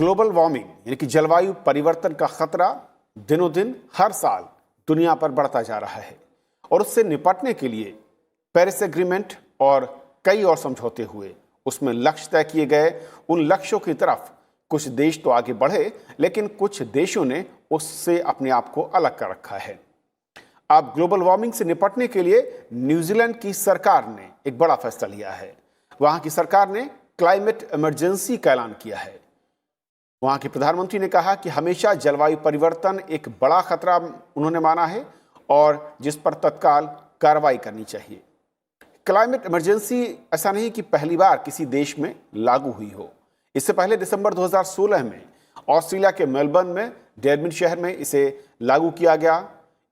Global warming यानी कि जलवायु परिवर्तन का खतरा दिनों दिन हर साल दुनिया पर बढ़ता जा रहा है और उससे निपटने के लिए पेरिस एग्रीमेंट और कई और समझौते हुए उसमें लक्ष्य तय किए गए। उन लक्ष्यों की तरफ कुछ देश तो आगे बढ़े, लेकिन कुछ देशों ने उससे अपने आप को अलग कर रखा है। अब ग्लोबल वार्मिंग से निपटने के लिए न्यूजीलैंड की सरकार ने एक बड़ा फैसला लिया है। वहां की सरकार ने क्लाइमेट इमरजेंसी का ऐलान किया है। वहां के प्रधानमंत्री ने कहा कि हमेशा जलवायु परिवर्तन एक बड़ा खतरा उन्होंने माना है और जिस पर तत्काल कार्रवाई करनी चाहिए। क्लाइमेट इमरजेंसी ऐसा नहीं कि पहली बार किसी देश में लागू हुई हो। इससे पहले दिसंबर 2016 में ऑस्ट्रेलिया के मेलबर्न में डेरबिन शहर में इसे लागू किया गया।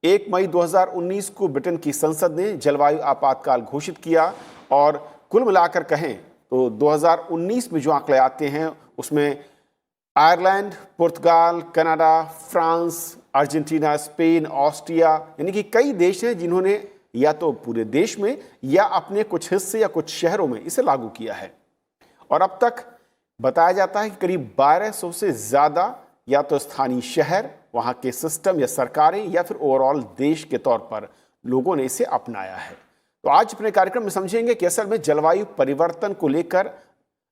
1 मई 2019 को ब्रिटेन की संसद ने जलवायु आपातकाल घोषित किया और कुल मिलाकर कहें तो 2019 में जो आंकड़े आते हैं उसमें Ireland, Portugal, Canada, France, Argentina, Spain, Austria यानी कि कई देश हैं जिन्होंने या तो पूरे देश में या अपने कुछ हिस्से या कुछ शहरों में इसे लागू किया है। और अब तक बताया जाता है कि करीब 1200 से ज़्यादा या तो स्थानीय शहर, वहाँ के सिस्टम या सरकारें या फिर ओवरऑल देश के तौर पर लोगों ने इसे अपनाया है। तो आज अपने कार्यक्रम में समझेंगे कि असल में जलवायु परिवर्तन को लेकर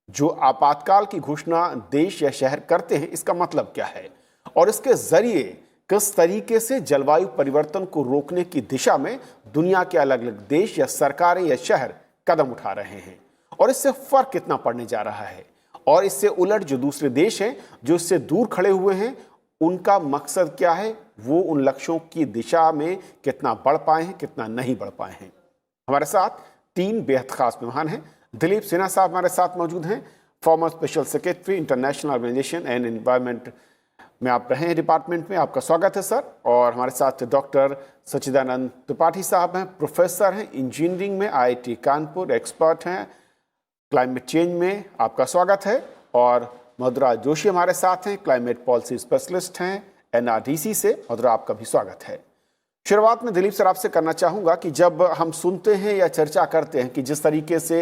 जो आपातकाल की घोषणा देश या शहर करते हैं इसका मतलब क्या है और इसके जरिए किस तरीके से जलवायु परिवर्तन को रोकने की दिशा में दुनिया के अलग अलग देश या सरकारें या शहर कदम उठा रहे हैं और इससे फर्क कितना पड़ने जा रहा है और इससे उलट जो दूसरे देश हैं जो इससे दूर खड़े हुए हैं उनका मकसद क्या है, वो उन लक्ष्यों की दिशा में कितना बढ़ पाए हैं, कितना नहीं बढ़ पाए हैं। हमारे साथ 3 बेहद खास मेहमान हैं। दिलीप सिन्हा साहब हमारे साथ मौजूद हैं, former special secretary international organisation and environment में आप रहे हैं डिपार्टमेंट में, आपका स्वागत है सर। और हमारे साथ डॉक्टर सच्चिदानंद त्रिपाठी साहब हैं, प्रोफेसर हैं इंजीनियरिंग में IIT कानपुर, एक्सपर्ट हैं क्लाइमेट चेंज में, आपका स्वागत है। और मधुरा जोशी हमारे साथ हैं, क्लाइमेट पॉलिसी स्पेशलिस्ट हैं NRDC से, मधुरा आपका भी स्वागत है। शुरुआत में दिलीप सर आपसे करना चाहूँगा कि जब हम सुनते हैं या चर्चा करते हैं कि जिस तरीके से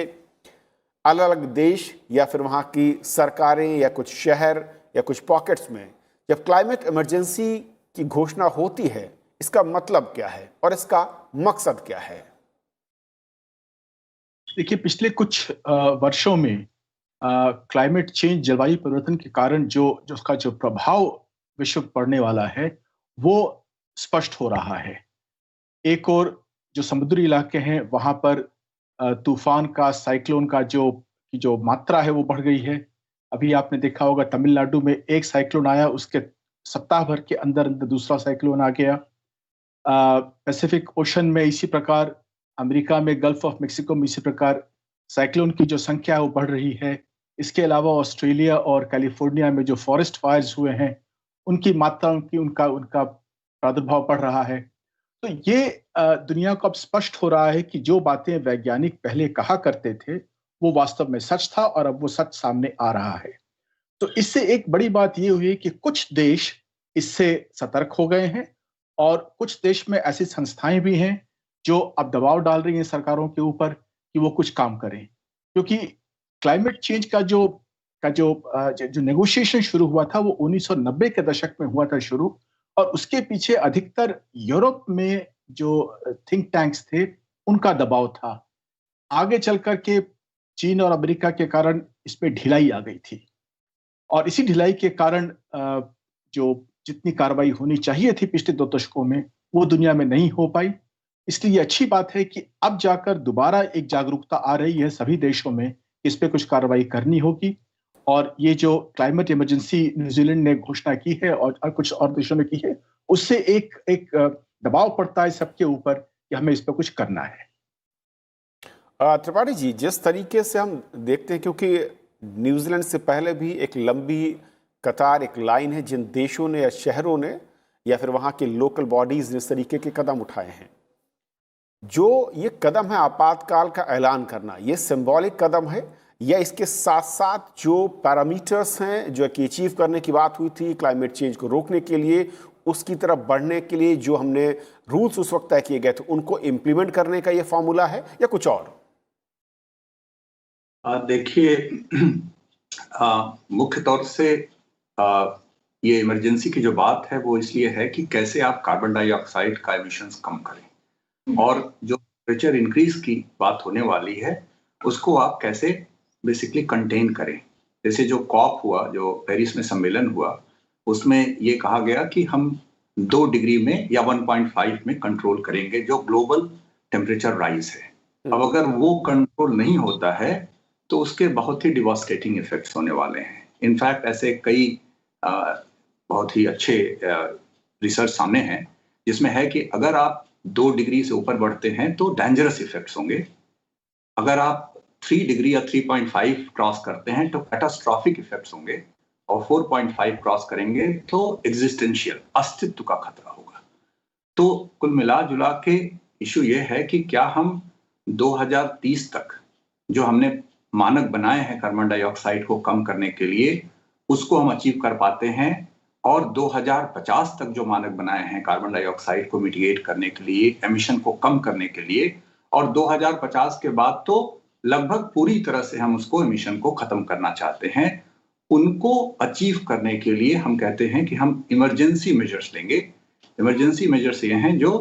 अलग अलग देश या फिर वहाँ की सरकारें या कुछ शहर या कुछ पॉकेट्स में जब क्लाइमेट इमरजेंसी की घोषणा होती है, इसका मतलब क्या है और इसका मकसद क्या है? देखिए, पिछले कुछ वर्षों में क्लाइमेट चेंज, जलवायु परिवर्तन के कारण जो उसका जो प्रभाव विश्व पर पड़ने वाला है वो स्पष्ट हो रहा है। एक और जो समुद्री इलाके हैं वहां पर तूफान का, साइक्लोन का जो मात्रा है वो बढ़ गई है। अभी आपने देखा होगा तमिलनाडु में एक साइक्लोन आया, उसके सप्ताह भर के अंदर अंदर दूसरा साइक्लोन आ गया। पैसिफिक ओशन में इसी प्रकार, अमेरिका में गल्फ ऑफ मेक्सिको में इसी प्रकार साइक्लोन की जो संख्या है वो बढ़ रही है। इसके अलावा ऑस्ट्रेलिया और कैलिफोर्निया में जो फॉरेस्ट फायर्स हुए हैं उनकी मात्रा, उनका प्रादुर्भाव बढ़ रहा है। तो ये दुनिया को अब स्पष्ट हो रहा है कि जो बातें वैज्ञानिक पहले कहा करते थे वो वास्तव में सच था और अब वो सच सामने आ रहा है। तो इससे एक बड़ी बात ये हुई कि कुछ देश इससे सतर्क हो गए हैं और कुछ देश में ऐसी संस्थाएं भी हैं जो अब दबाव डाल रही हैं सरकारों के ऊपर कि वो कुछ काम करें। क्योंकि क्लाइमेट चेंज का जो नेगोशिएशन शुरू हुआ था वो 1990 के दशक में हुआ था शुरू, और उसके पीछे अधिकतर यूरोप में जो थिंक टैंक्स थे उनका दबाव था। आगे चल कर के चीन और अमेरिका के कारण इसमें ढिलाई आ गई थी और इसी ढिलाई के कारण जो जितनी कार्रवाई होनी चाहिए थी पिछले 2 दशकों में वो दुनिया में नहीं हो पाई। इसलिए अच्छी बात है कि अब जाकर दोबारा एक जागरूकता आ रही है सभी देशों में, इस पे कुछ कार्रवाई करनी होगी। और ये जो क्लाइमेट इमरजेंसी न्यूजीलैंड ने घोषणा की है और कुछ और देशों ने की है, उससे एक दबाव पड़ता है सबके ऊपर कि हमें इस पर कुछ करना है। त्रिपाठी जी, जिस तरीके से हम देखते हैं, क्योंकि न्यूजीलैंड से पहले भी एक लंबी कतार, एक लाइन है जिन देशों ने या शहरों ने या फिर वहाँ के लोकल बॉडीज ने इस तरीके के कदम उठाए हैं। जो ये कदम है आपातकाल का ऐलान करना, ये सिंबॉलिक कदम है या इसके साथ साथ जो पैरामीटर्स हैं जो कि अचीव करने की बात हुई थी क्लाइमेट चेंज को रोकने के लिए, उसकी तरफ बढ़ने के लिए जो हमने रूल्स उस वक्त तय किए गए थे उनको इम्प्लीमेंट करने का ये फॉर्मूला है या कुछ और? देखिए, मुख्य तौर से ये इमरजेंसी की जो बात है वो इसलिए है कि कैसे आप कार्बन डाइऑक्साइड का एमिशंस कम करें, और जो टेम्परेचर इंक्रीज की बात होने वाली है उसको आप कैसे बेसिकली कंटेन करें। जैसे जो कॉप हुआ, जो पेरिस में सम्मेलन हुआ, उसमें ये कहा गया कि हम 2 डिग्री में या 1.5 में कंट्रोल करेंगे जो ग्लोबल टेम्परेचर राइज है। अब अगर वो कंट्रोल नहीं होता है तो उसके बहुत ही डिवास्टेटिंग इफेक्ट्स होने वाले हैं। इनफैक्ट ऐसे कई बहुत ही अच्छे रिसर्च सामने हैं जिसमें है कि अगर आप 2 डिग्री से ऊपर बढ़ते हैं तो डेंजरस इफेक्ट्स होंगे, अगर आप 3 डिग्री या 3.5 क्रॉस करते हैं तो कैटास्ट्रॉफिक इफेक्ट्स होंगे, और 4.5 क्रॉस करेंगे तो एग्जिस्टेंशियल, अस्तित्व का खतरा होगा। तो कुल मिला जुला के इशू ये है कि क्या हम 2030 तक जो हमने मानक बनाए हैं कार्बन डाइऑक्साइड को कम करने के लिए, उसको हम अचीव कर पाते हैं, और 2050 तक जो मानक बनाए हैं कार्बन डाइऑक्साइड को मिटिगेट करने के लिए, एमिशन को कम करने के लिए, और 2050 के बाद तो लगभग पूरी तरह से हम उसको एमिशन को खत्म करना चाहते हैं, उनको अचीव करने के लिए हम कहते हैं कि हम इमरजेंसी मेजर्स लेंगे। इमरजेंसी मेजर्स ये हैं जो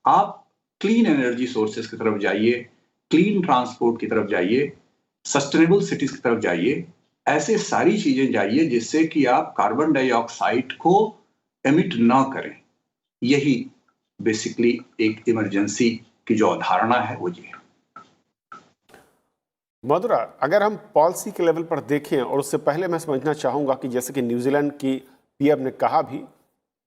आप क्लीन एनर्जी सोर्सेस की तरफ जाइए, क्लीन ट्रांसपोर्ट की तरफ जाइए, सस्टेनेबल सिटीज की तरफ जाइए, ऐसे सारी चीजें जाइए जिससे कि आप कार्बन डाइऑक्साइड को एमिट ना करें। यही बेसिकली एक इमरजेंसी की जो अवधारणा है वो ये है। मधुरा, अगर हम पॉलिसी के लेवल पर देखें, और उससे पहले मैं समझना चाहूँगा कि जैसे कि न्यूजीलैंड की पीएम ने कहा भी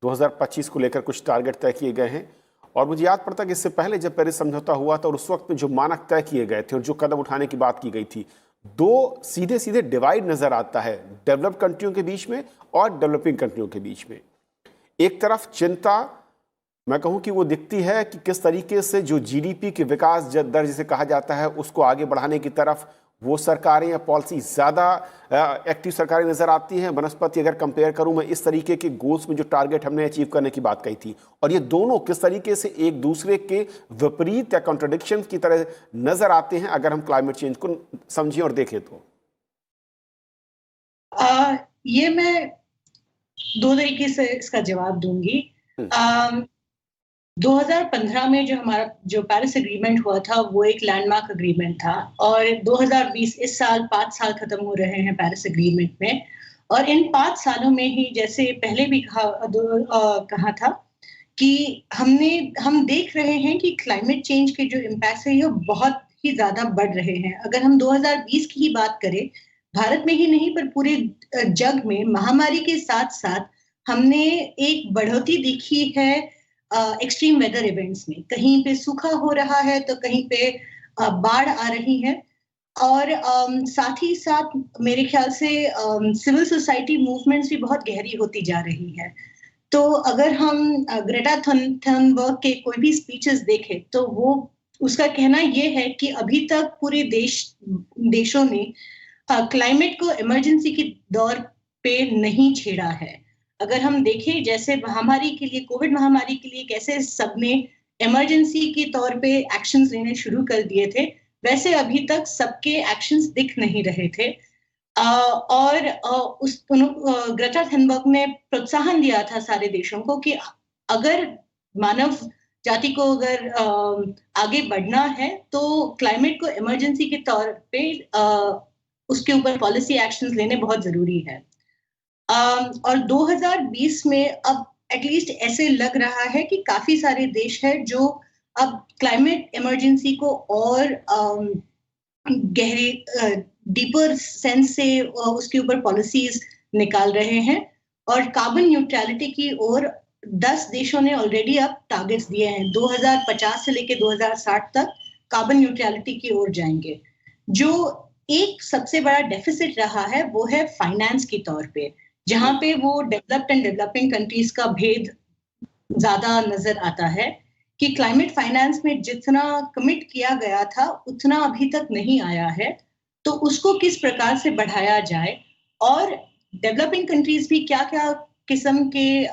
2025 को लेकर कुछ टारगेट तय किए गए हैं, और मुझे याद पड़ता है कि इससे पहले जब पेरिस समझौता हुआ था और उस वक्त में जो मानक तय किए गए थे और जो कदम उठाने की बात की गई थी, दो सीधे सीधे डिवाइड नजर आता है डेवलप्ड कंट्रियों के बीच में और डेवलपिंग कंट्रियों के बीच में। एक तरफ चिंता मैं कहूं कि वो दिखती है कि किस तरीके से जो जीडीपी के विकास दर जिसे कहा जाता है उसको आगे बढ़ाने की तरफ वो सरकारें या पॉलिसी ज़्यादा एक्टिव सरकारें नज़र आती हैं बनस्पति अगर कंपेयर करूं मैं इस तरीके के गोल्स में जो टारगेट हमने अचीव करने की बात कही थी, और ये दोनों किस तरीके से एक दूसरे के विपरीत या कॉन्ट्रडिक्शन की तरह नज़र आते हैं अगर हम क्लाइमेट चेंज को समझें और देखें तो। ये मैं 2 तरीके से इसका जवाब दूंगी। 2015 में जो हमारा जो पेरिस एग्रीमेंट हुआ था वो एक लैंडमार्क एग्रीमेंट था, और 2020 इस साल 5 साल खत्म हो रहे हैं पेरिस एग्रीमेंट में, और इन 5 सालों में ही जैसे पहले भी कहा था कि हम देख रहे हैं कि क्लाइमेट चेंज के जो इम्पैक्ट है ये बहुत ही ज्यादा बढ़ रहे हैं। अगर हम 2020 की ही बात करें, भारत में ही नहीं पर पूरे जग में महामारी के साथ साथ हमने एक बढ़ोतरी देखी है एक्सट्रीम वेदर इवेंट्स में। कहीं पे सूखा हो रहा है तो कहीं पे बाढ़ आ रही है, और साथ ही साथ मेरे ख्याल से सिविल सोसाइटी मूवमेंट्स भी बहुत गहरी होती जा रही है। तो अगर हम ग्रेटा थनबर्ग के कोई भी स्पीचेस देखें तो वो उसका कहना ये है कि अभी तक पूरे देशों ने क्लाइमेट को इमरजेंसी के दौर पे नहीं छेड़ा है। अगर हम देखें जैसे महामारी के लिए, कोविड महामारी के लिए कैसे सबने इमरजेंसी के तौर पे एक्शंस लेने शुरू कर दिए थे, वैसे अभी तक सबके एक्शंस दिख नहीं रहे थे। और ग्रेटा थनबर्ग ने प्रोत्साहन दिया था सारे देशों को कि अगर मानव जाति को अगर आगे बढ़ना है तो क्लाइमेट को इमरजेंसी के तौर पे उसके ऊपर पॉलिसी एक्शंस लेने बहुत जरूरी है। और 2020 में अब एटलीस्ट ऐसे लग रहा है कि काफी सारे देश हैं जो अब क्लाइमेट इमरजेंसी को और गहरे डीपर सेंस से उसके ऊपर पॉलिसीज निकाल रहे हैं, और कार्बन न्यूट्रलिटी की ओर 10 देशों ने ऑलरेडी अब टारगेट्स दिए हैं। 2050 से लेकर 2060 तक कार्बन न्यूट्रलिटी की ओर जाएंगे। जो एक सबसे बड़ा डेफिसिट रहा है वो है फाइनेंस के तौर पे, जहां पे वो डेवलप्ड एंड डेवलपिंग कंट्रीज का भेद ज्यादा नजर आता है कि क्लाइमेट फाइनेंस में जितना कमिट किया गया था उतना अभी तक नहीं आया है। तो उसको किस प्रकार से बढ़ाया जाए, और डेवलपिंग कंट्रीज भी क्या क्या किस्म के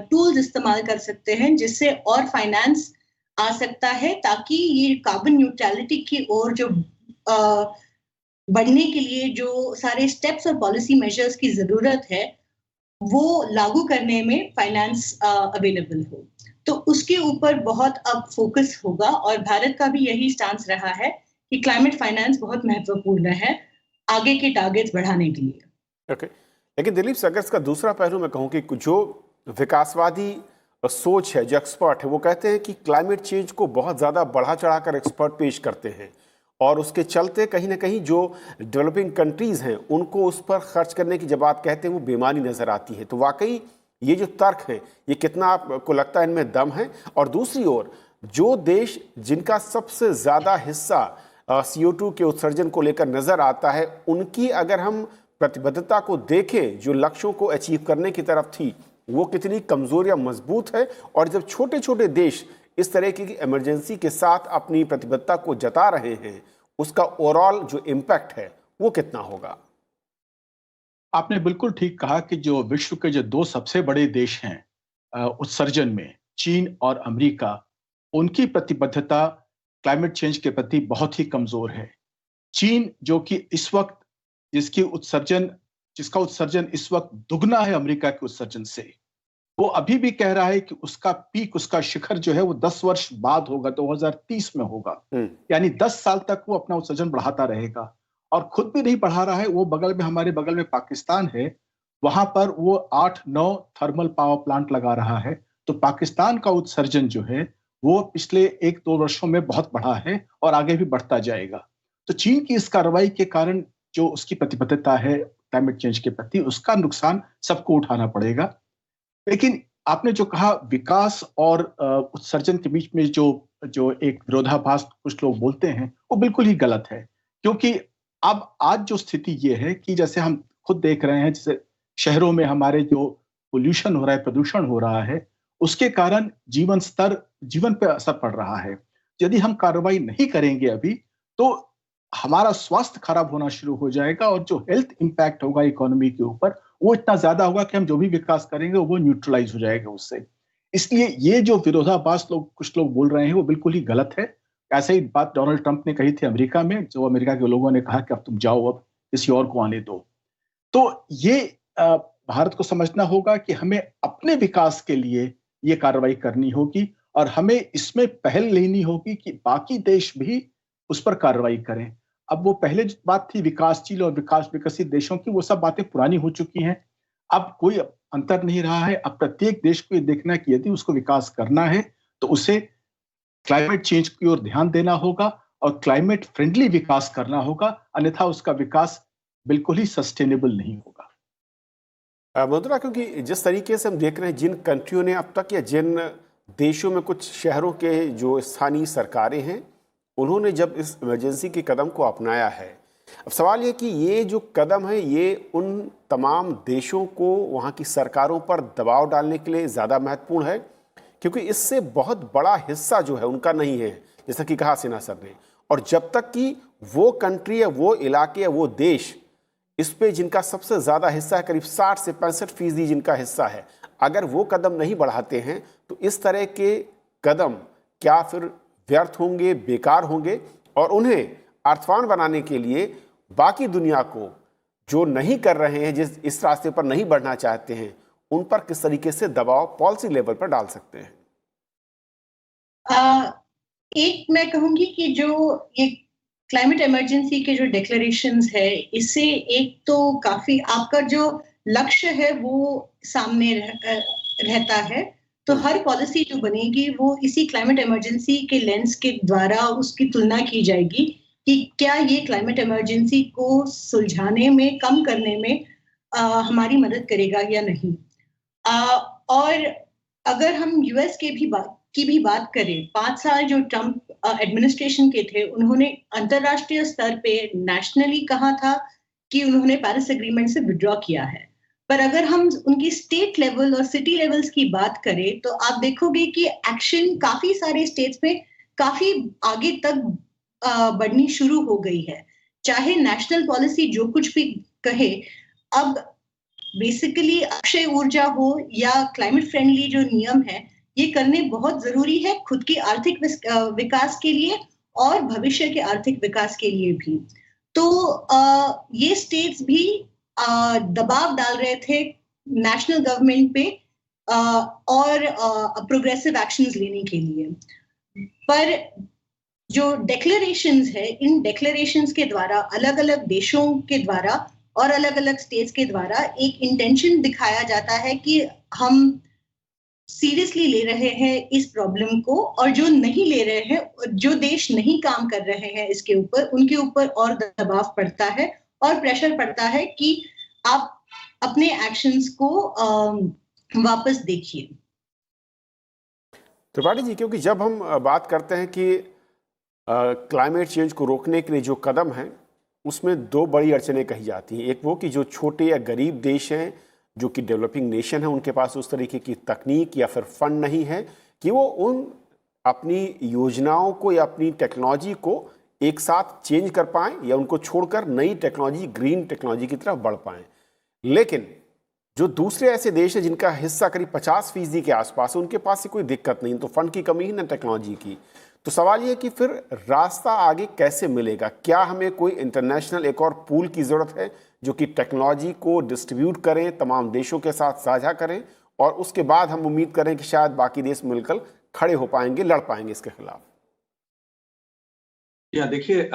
टूल्स इस्तेमाल कर सकते हैं जिससे और फाइनेंस आ सकता है, ताकि ये कार्बन न्यूट्रलिटी की ओर जो बढ़ने के लिए जो सारे स्टेप्स और पॉलिसी मेजर्स की जरूरत है वो लागू करने में फाइनेंस अवेलेबल हो। तो उसके ऊपर बहुत अब फोकस होगा और भारत का भी यही स्टांस रहा है कि क्लाइमेट फाइनेंस बहुत महत्वपूर्ण है आगे के टारगेट्स बढ़ाने के लिए। ओके, लेकिन दिलीप से अगर इसका दूसरा पहलू मैं कहूँ कि जो विकासवादी सोच है, जो एक्सपर्ट है, वो कहते हैं कि क्लाइमेट चेंज को बहुत ज़्यादा बढ़ा चढ़ाकर एक्सपर्ट पेश करते हैं और उसके चलते कहीं ना कहीं जो डेवलपिंग कंट्रीज़ हैं उनको उस पर खर्च करने की जब बात कहते हैं वो बेमानी नज़र आती है। तो वाकई ये जो तर्क है ये कितना आपको लगता है इनमें दम है? और दूसरी ओर जो देश जिनका सबसे ज़्यादा हिस्सा CO2 के उत्सर्जन को लेकर नज़र आता है, उनकी अगर हम प्रतिबद्धता को देखें जो लक्ष्यों को अचीव करने की तरफ थी, वो कितनी कमज़ोर या मजबूत है? और जब छोटे छोटे देश इस तरह की इमरजेंसी के साथ अपनी प्रतिबद्धता को जता रहे हैं, उसका ओवरऑल जो इम्पैक्ट है वो कितना होगा? आपने बिल्कुल ठीक कहा कि जो विश्व के जो दो सबसे बड़े देश हैं उत्सर्जन में, चीन और अमेरिका, उनकी प्रतिबद्धता क्लाइमेट चेंज के प्रति बहुत ही कमजोर है। चीन जो कि इस वक्त जिसका उत्सर्जन इस वक्त दुगना है अमेरिका के उत्सर्जन से, वो अभी भी कह रहा है कि उसका पीक, उसका शिखर जो है वो 10 वर्ष बाद होगा, 2030 में होगा। यानी 10 साल तक वो अपना उत्सर्जन बढ़ाता रहेगा और खुद भी नहीं बढ़ा रहा है। वो हमारे बगल में पाकिस्तान है, वहां पर वो 8-9 थर्मल पावर प्लांट लगा रहा है। तो पाकिस्तान का उत्सर्जन जो है वो पिछले 1-2 वर्षों में बहुत बढ़ा है और आगे भी बढ़ता जाएगा। तो चीन की इस कार्रवाई के कारण जो उसकी प्रतिबद्धता है क्लाइमेट चेंज के प्रति, उसका नुकसान सबको उठाना पड़ेगा। लेकिन आपने जो कहा विकास और उत्सर्जन के बीच में जो एक विरोधाभास कुछ लोग बोलते हैं, वो बिल्कुल ही गलत है। क्योंकि अब आज जो स्थिति ये है कि जैसे हम खुद देख रहे हैं, जैसे शहरों में हमारे जो पोल्यूशन हो रहा है, प्रदूषण हो रहा है, उसके कारण जीवन पे असर पड़ रहा है। यदि हम कार्रवाई नहीं करेंगे अभी, तो हमारा स्वास्थ्य खराब होना शुरू हो जाएगा और जो हेल्थ इंपैक्ट होगा इकोनॉमी के ऊपर, वो इतना ज्यादा होगा कि हम जो भी विकास करेंगे वो न्यूट्रलाइज हो जाएगा उससे। इसलिए ये जो विरोधाभास कुछ लोग बोल रहे हैं वो बिल्कुल ही गलत है। ऐसे ही बात डोनाल्ड ट्रंप ने कही थी अमेरिका में, जो अमेरिका के लोगों ने कहा कि अब तुम जाओ, अब किसी और को आने दो। तो ये भारत को समझना होगा कि हमें अपने विकास के लिए ये कार्रवाई करनी होगी और हमें इसमें पहल लेनी होगी कि बाकी देश भी उस पर कार्रवाई करें। अब वो पहले जो बात थी विकासशील और विकसित देशों की, वो सब बातें पुरानी हो चुकी हैं। अब कोई अंतर नहीं रहा है। अब प्रत्येक देश को ये देखना है कि यदि उसको विकास करना है तो उसे क्लाइमेट चेंज की ओर ध्यान देना होगा और क्लाइमेट फ्रेंडली विकास करना होगा, अन्यथा उसका विकास बिल्कुल ही सस्टेनेबल नहीं होगा। मधुरा, क्योंकि जिस तरीके से हम देख रहे हैं जिन कंट्रियों ने अब तक या जिन देशों में कुछ शहरों के जो स्थानीय सरकारें हैं उन्होंने जब इस इमरजेंसी के कदम को अपनाया है, अब सवाल ये कि ये जो कदम है ये उन तमाम देशों को वहाँ की सरकारों पर दबाव डालने के लिए ज़्यादा महत्वपूर्ण है, क्योंकि इससे बहुत बड़ा हिस्सा जो है उनका नहीं है, जैसा कि कहा सिन्हा सर ने। और जब तक कि वो कंट्री है, वो इलाके है, वो देश इस पे जिनका सबसे ज़्यादा हिस्सा है, करीब 60 से 65% जिनका हिस्सा है, अगर वो कदम नहीं बढ़ाते हैं तो इस तरह के कदम क्या फिर व्यर्थ होंगे, बेकार होंगे? और उन्हें अर्थवान बनाने के लिए बाकी दुनिया को जो नहीं कर रहे हैं, जिस इस रास्ते पर नहीं बढ़ना चाहते हैं, उन पर किस तरीके से दबाव पॉलिसी लेवल पर डाल सकते हैं? एक मैं कहूंगी कि जो ये क्लाइमेट इमरजेंसी के जो डिक्लेरेशंस है, इससे एक तो काफी आपका जो लक्ष्य है वो सामने रहता है। तो हर पॉलिसी जो बनेगी वो इसी क्लाइमेट इमरजेंसी के लेंस के द्वारा उसकी तुलना की जाएगी कि क्या ये क्लाइमेट इमरजेंसी को सुलझाने में, कम करने में हमारी मदद करेगा या नहीं। और अगर हम यूएस की भी बात करें, 5 साल जो ट्रंप एडमिनिस्ट्रेशन के थे, उन्होंने अंतरराष्ट्रीय स्तर पे नेशनली कहा था कि उन्होंने पेरिस एग्रीमेंट से विड्रॉ किया है। पर अगर हम उनकी स्टेट लेवल और सिटी लेवल्स की बात करें तो आप देखोगे कि एक्शन काफी सारे स्टेट्स में काफी आगे तक बढ़नी शुरू हो गई है। चाहे नेशनल पॉलिसी जो कुछ भी कहे, अब बेसिकली अक्षय ऊर्जा हो या क्लाइमेट फ्रेंडली जो नियम है, ये करने बहुत जरूरी है खुद की आर्थिक विकास के लिए और भविष्य के आर्थिक विकास के लिए भी। तो ये स्टेट्स भी दबाव डाल रहे थे नेशनल गवर्नमेंट पे और प्रोग्रेसिव एक्शंस लेने के लिए। पर जो डिक्लेरेशंस है, इन डिक्लेरेशंस के द्वारा अलग अलग देशों के द्वारा और अलग अलग स्टेट्स के द्वारा एक इंटेंशन दिखाया जाता है कि हम सीरियसली ले रहे हैं इस प्रॉब्लम को, और जो नहीं ले रहे हैं, जो देश नहीं काम कर रहे हैं इसके ऊपर, उनके ऊपर और दबाव पड़ता है और प्रेशर पड़ता है कि आप अपने एक्शंस को वापस देखिए। त्रिपाठी जी, क्योंकि जब हम बात करते हैं कि क्लाइमेट चेंज को रोकने के लिए जो कदम हैं, उसमें दो बड़ी अड़चनें कही जाती हैं। एक वो कि जो छोटे या गरीब देश हैं, जो कि डेवलपिंग नेशन है, उनके पास उस तरीके की तकनीक या फिर फंड नहीं है कि वो उन अपनी योजनाओं को या अपनी टेक्नोलॉजी को एक साथ चेंज कर पाएं या उनको छोड़कर नई टेक्नोलॉजी, ग्रीन टेक्नोलॉजी की तरफ बढ़ पाएं। लेकिन जो दूसरे ऐसे देश हैं जिनका हिस्सा करीब 50% के आसपास है, उनके पास से कोई दिक्कत नहीं, तो फंड की कमी ही ना टेक्नोलॉजी की। तो सवाल ये है कि फिर रास्ता आगे कैसे मिलेगा? क्या हमें कोई इंटरनेशनल एक और पूल की ज़रूरत है जो कि टेक्नोलॉजी को डिस्ट्रीब्यूट करें, तमाम देशों के साथ साझा करें, और उसके बाद हम उम्मीद करें कि शायद बाकी देश मिलकर खड़े हो पाएंगे, लड़ पाएंगे इसके खिलाफ? या देखिए,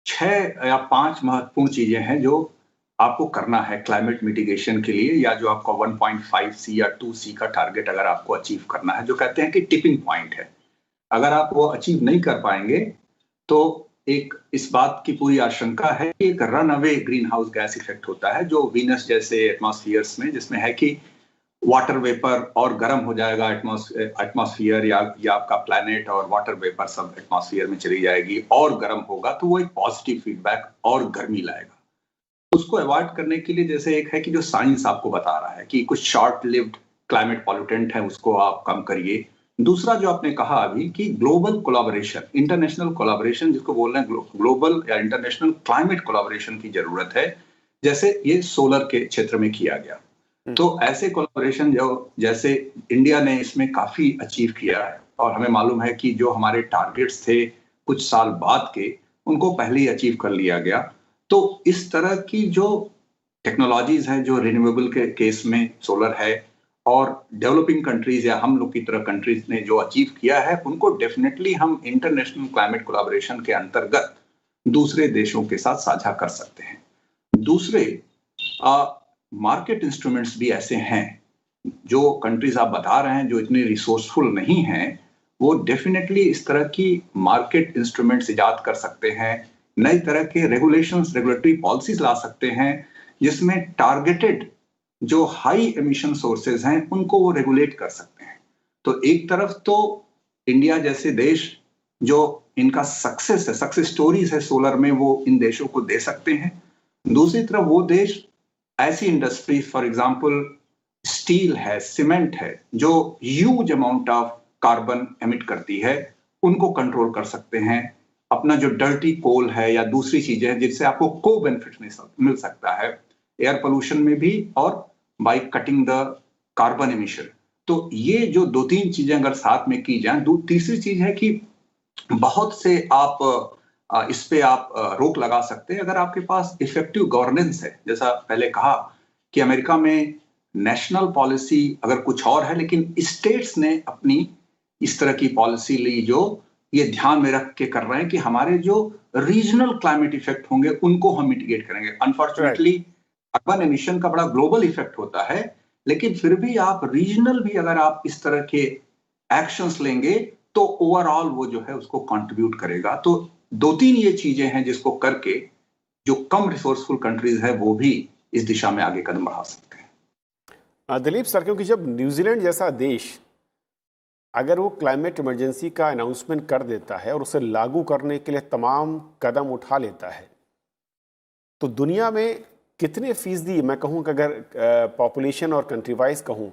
6 या 5 महत्वपूर्ण चीजें हैं जो आपको करना है क्लाइमेट मिटिगेशन के लिए, या जो आपका 1.5C या 2C का टारगेट अगर आपको अचीव करना है, जो कहते हैं कि टिपिंग पॉइंट है। अगर आप वो अचीव नहीं कर पाएंगे तो एक इस बात की पूरी आशंका है कि एक run away green house gas effect होता है जो वीनस जैसे एटमॉस्फेयर्स में, जिसमें है कि वाटर वेपर और गर्म हो जाएगा एटमॉस्फेयर या आपका प्लैनेट, और वाटर वेपर सब एटमॉस्फेयर में चली जाएगी और गर्म होगा, तो वो एक पॉजिटिव फीडबैक और गर्मी लाएगा। उसको अवॉइड करने के लिए जैसे एक है कि जो साइंस आपको बता रहा है कि कुछ शॉर्ट लिव्ड क्लाइमेट पॉल्यूटेंट है, उसको आप कम करिए। दूसरा जो आपने कहा अभी कि ग्लोबल कोलैबोरेशन, इंटरनेशनल कोलैबोरेशन, जिसको बोल रहे हैं ग्लोबल या इंटरनेशनल क्लाइमेट कोलैबोरेशन की जरूरत है, जैसे ये सोलर के क्षेत्र में किया गया। तो ऐसे कोलैबोरेशन जो जैसे इंडिया ने इसमें काफी अचीव किया है, और हमें मालूम है कि जो हमारे टारगेट्स थे कुछ साल बाद के, उनको पहले ही अचीव कर लिया गया। तो इस तरह की जो टेक्नोलॉजीज हैं, जो रिन्यूएबल के केस में सोलर है, और डेवलपिंग कंट्रीज या हम लोग की तरह कंट्रीज ने जो अचीव किया है, उनको डेफिनेटली हम इंटरनेशनल क्लाइमेट कोलैबोरेशन के अंतर्गत दूसरे देशों के साथ साझा कर सकते हैं। दूसरे मार्केट इंस्ट्रूमेंट्स भी ऐसे हैं जो कंट्रीज आप बता रहे हैं जो इतनी रिसोर्सफुल नहीं हैं, वो डेफिनेटली इस तरह की मार्केट इंस्ट्रूमेंट्स इजाद कर सकते हैं, नई तरह के रेगुलेशंस, रेगुलेटरी पॉलिसीज ला सकते हैं, जिसमें टारगेटेड जो हाई एमिशन सोर्सेज हैं उनको वो रेगुलेट कर सकते हैं। तो एक तरफ तो इंडिया जैसे देश जो इनका सक्सेस है, सक्सेस स्टोरीज है सोलर में, वो इन देशों को दे सकते हैं। दूसरी तरफ वो देश ऐसी इंडस्ट्री, फॉर एग्जांपल स्टील है, सीमेंट है, जो huge amount of carbon emit करती है, उनको कंट्रोल कर सकते हैं। अपना जो डर्टी कोल है या दूसरी चीजें हैं जिनसे आपको को बेनिफिट मिल सकता है एयर पोल्यूशन में भी, और by cutting the carbon emission. तो ये जो 2-3 चीजें अगर साथ में की जाएं, तीसरी चीज है कि बहुत से आप इस पे आप रोक लगा सकते हैं अगर आपके पास इफेक्टिव गवर्नेंस है। जैसा पहले कहा कि अमेरिका में नेशनल पॉलिसी अगर कुछ और है, लेकिन स्टेट्स ने अपनी इस तरह की पॉलिसी ली जो ये ध्यान में रख के कर रहे हैं कि हमारे जो रीजनल क्लाइमेट इफेक्ट होंगे उनको हम मिटिगेट करेंगे। अनफॉर्चुनेटली कार्बन एमिशन का बड़ा ग्लोबल इफेक्ट होता है, लेकिन फिर भी आप रीजनल भी अगर आप इस तरह के एक्शंस लेंगे तो ओवरऑल वो जो है उसको कंट्रीब्यूट करेगा। तो 2-3 ये चीजें हैं जिसको करके जो कम रिसोर्सफुल कंट्रीज है वो भी इस दिशा में आगे कदम बढ़ा सकते हैं। दिलीप सर, क्योंकि जब न्यूजीलैंड जैसा देश अगर वो क्लाइमेट इमरजेंसी का अनाउंसमेंट कर देता है और उसे लागू करने के लिए तमाम कदम उठा लेता है, तो दुनिया में कितने फीसदी, मैं कहूँ कि अगर पॉपुलेशन और कंट्री वाइज कहूँ,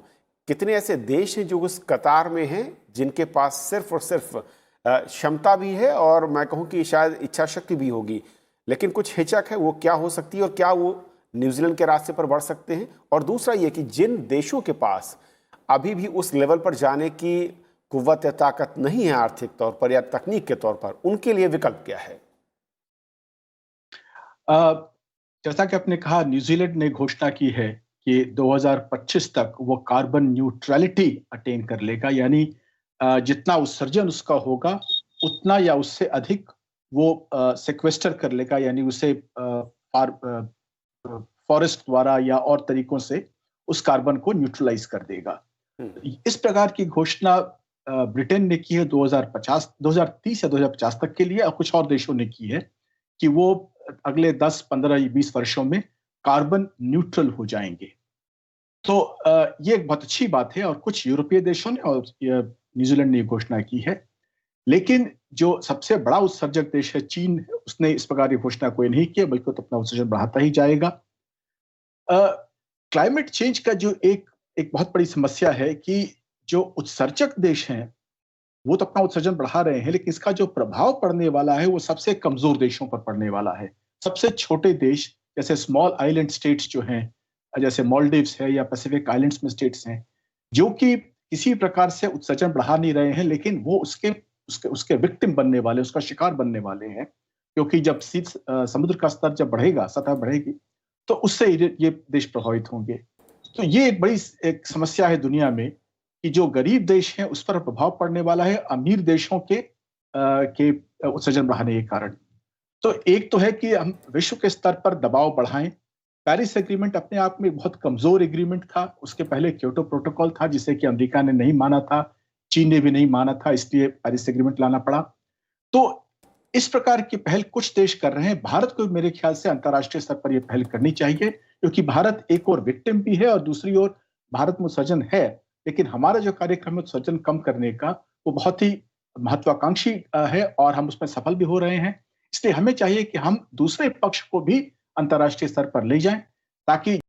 कितने ऐसे देश हैं जो उस कतार में हैं जिनके पास सिर्फ और सिर्फ क्षमता भी है और मैं कहूँ कि शायद इच्छा शक्ति भी होगी, लेकिन कुछ हिचक है, वो क्या हो सकती है और क्या वो न्यूजीलैंड के रास्ते पर बढ़ सकते हैं? और दूसरा ये कि जिन देशों के पास अभी भी उस लेवल पर जाने की कुव्वत या ताकत नहीं है आर्थिक तौर पर या तकनीक के तौर पर, उनके लिए विकल्प क्या है? जैसा कि आपने कहा, न्यूजीलैंड ने घोषणा की है कि 2025 तक वो कार्बन न्यूट्रलिटी अटेन कर लेगा, यानी जितना उत्सर्जन उसका होगा उतना या उससे अधिक वो सेक्वेस्टर कर लेगा, यानी उसे फॉरेस्ट द्वारा या और तरीकों से उस कार्बन को न्यूट्रलाइज कर देगा। इस प्रकार की घोषणा ब्रिटेन ने की है 2030 या 2050 तक के लिए, और कुछ और देशों ने की है कि वो अगले 10, 15 या 20 वर्षों में कार्बन न्यूट्रल हो जाएंगे। तो ये एक बहुत अच्छी बात है, और कुछ यूरोपीय देशों ने और न्यूजीलैंड ने घोषणा की है। लेकिन जो सबसे बड़ा उत्सर्जक देश है चीन, उसने इस प्रकार की घोषणा कोई नहीं की, बल्कि तो अपना उत्सर्जन बढ़ाता ही जाएगा। क्लाइमेट चेंज का जो एक बहुत बड़ी समस्या है कि जो उत्सर्जक देश हैं वो तो अपना उत्सर्जन बढ़ा रहे हैं, लेकिन इसका जो प्रभाव पड़ने वाला है वो सबसे कमजोर देशों पर पड़ने वाला है। सबसे छोटे देश जैसे स्मॉल आइलैंड स्टेट्स जो हैं, जैसे मालदीव्स है या पैसिफिक आइलैंड्स में स्टेट्स हैं, जो कि किसी प्रकार से उत्सर्जन बढ़ा नहीं रहे हैं, लेकिन वो उसके विक्टिम बनने वाले, उसका शिकार बनने वाले हैं, क्योंकि जब समुद्र का स्तर जब बढ़ेगा, सतह बढ़ेगी, तो उससे ये देश प्रभावित होंगे। तो ये एक बड़ी एक समस्या है दुनिया में कि जो गरीब देश हैं उस पर प्रभाव पड़ने वाला है अमीर देशों के उत्सर्जन बढ़ाने के कारण। तो एक तो है कि हम विश्व के स्तर पर दबाव बढ़ाएं। पेरिस एग्रीमेंट अपने आप में बहुत कमजोर एग्रीमेंट था। उसके पहले क्योटो प्रोटोकॉल था जिसे कि अमेरिका ने नहीं माना था, चीन ने भी नहीं माना था, इसलिए पेरिस एग्रीमेंट लाना पड़ा। तो इस प्रकार की पहल कुछ देश कर रहे हैं। भारत को मेरे ख्याल से अंतर्राष्ट्रीय स्तर पर यह पहल करनी चाहिए, क्योंकि भारत एक और विक्टिम भी है और दूसरी ओर भारत में उत्सर्जन है, लेकिन हमारा जो कार्यक्रम है उत्सर्जन कम करने का वो बहुत ही महत्वाकांक्षी है और हम उसमें सफल भी हो रहे हैं। इसलिए हमें चाहिए कि हम दूसरे पक्ष को भी अंतर्राष्ट्रीय स्तर पर ले जाएं, ताकि